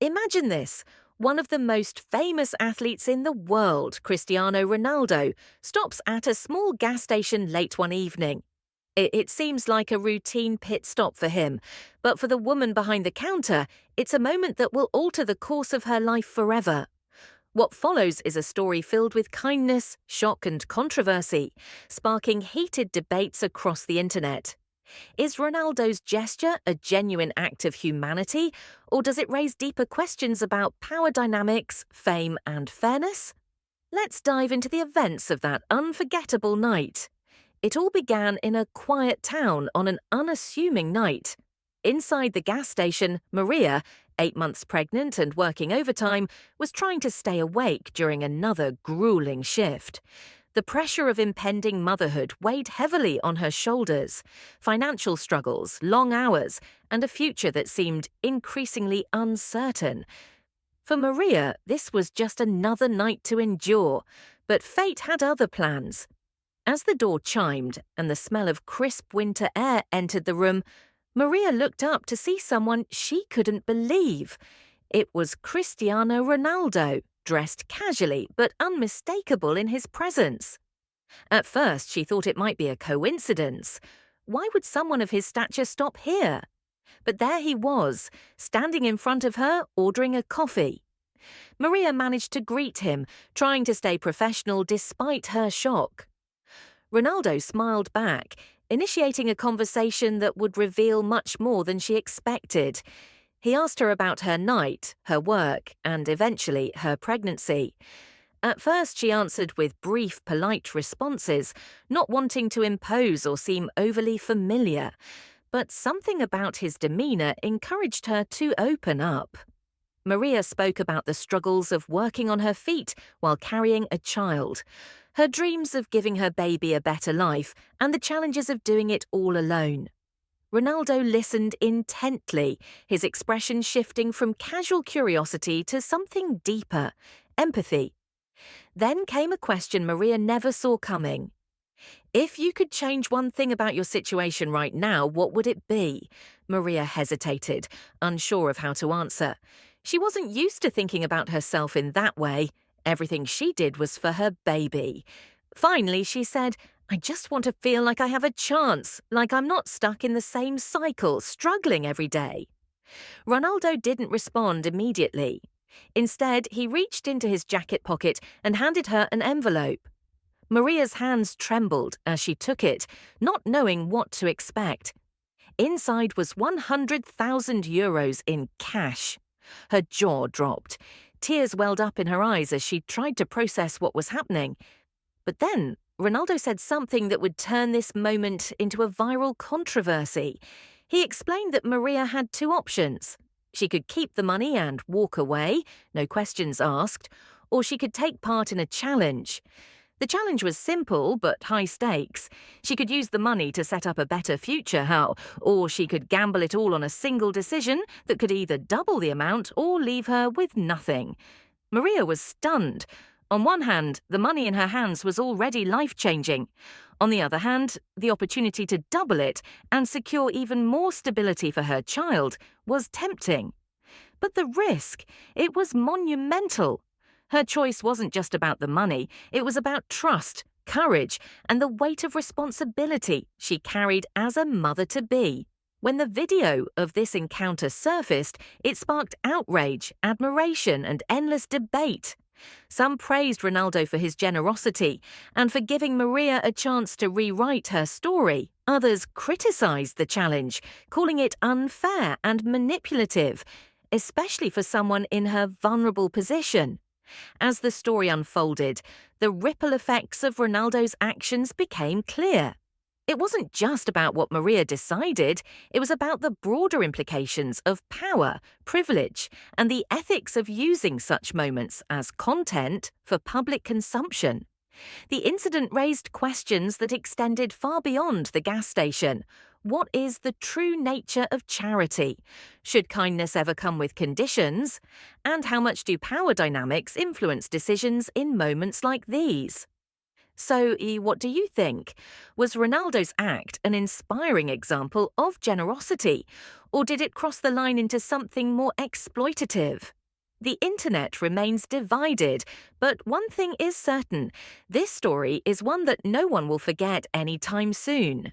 Imagine this. One of the most famous athletes in the world, Cristiano Ronaldo, stops at a small gas station late one evening. It seems like a routine pit stop for him, but for the woman behind the counter, it's a moment that will alter the course of her life forever. What follows is a story filled with kindness, shock, and controversy, sparking heated debates across the internet. Is Ronaldo's gesture a genuine act of humanity, or does it raise deeper questions about power dynamics, fame, and fairness? Let's dive into the events of that unforgettable night. It all began in a quiet town on an unassuming night. Inside the gas station, Maria, 8 months pregnant and working overtime, was trying to stay awake during another grueling shift. The pressure of impending motherhood weighed heavily on her shoulders. Financial struggles, long hours, and a future that seemed increasingly uncertain. For Maria, this was just another night to endure, but fate had other plans. As the door chimed and the smell of crisp winter air entered the room, Maria looked up to see someone she couldn't believe. It was Cristiano Ronaldo, dressed casually but unmistakable in his presence. At first, she thought it might be a coincidence. Why would someone of his stature stop here? But there he was, standing in front of her, ordering a coffee. Maria managed to greet him, trying to stay professional despite her shock. Ronaldo smiled back, initiating a conversation that would reveal much more than she expected. He asked her about her night, her work, and eventually her pregnancy. At first, she answered with brief, polite responses, not wanting to impose or seem overly familiar. But something about his demeanor encouraged her to open up. Maria spoke about the struggles of working on her feet while carrying a child, her dreams of giving her baby a better life, and the challenges of doing it all alone. Ronaldo listened intently, his expression shifting from casual curiosity to something deeper, empathy. Then came a question Maria never saw coming. If you could change one thing about your situation right now, what would it be? Maria hesitated, unsure of how to answer. She wasn't used to thinking about herself in that way. Everything she did was for her baby. Finally, she said, I just want to feel like I have a chance, like I'm not stuck in the same cycle, struggling every day. Ronaldo didn't respond immediately. Instead, he reached into his jacket pocket and handed her an envelope. Maria's hands trembled as she took it, not knowing what to expect. Inside was €100,000 in cash. Her jaw dropped. Tears welled up in her eyes as she tried to process what was happening. But then, Ronaldo said something that would turn this moment into a viral controversy. He explained that Maria had two options. She could keep the money and walk away, no questions asked, or she could take part in a challenge. The challenge was simple but high stakes. She could use the money to set up a better future, or she could gamble it all on a single decision that could either double the amount or leave her with nothing. Maria was stunned. On one hand, the money in her hands was already life-changing. On the other hand, the opportunity to double it and secure even more stability for her child was tempting. But the risk, it was monumental. Her choice wasn't just about the money, it was about trust, courage, and the weight of responsibility she carried as a mother-to-be. When the video of this encounter surfaced, it sparked outrage, admiration, and endless debate. Some praised Ronaldo for his generosity and for giving Maria a chance to rewrite her story. Others criticized the challenge, calling it unfair and manipulative, especially for someone in her vulnerable position. As the story unfolded, the ripple effects of Ronaldo's actions became clear. It wasn't just about what Maria decided, it was about the broader implications of power, privilege, and the ethics of using such moments as content for public consumption. The incident raised questions that extended far beyond the gas station. What is the true nature of charity? Should kindness ever come with conditions? And how much do power dynamics influence decisions in moments like these? So, what do you think? Was Ronaldo's act an inspiring example of generosity, or did it cross the line into something more exploitative? The internet remains divided, but one thing is certain: this story is one that no one will forget anytime soon.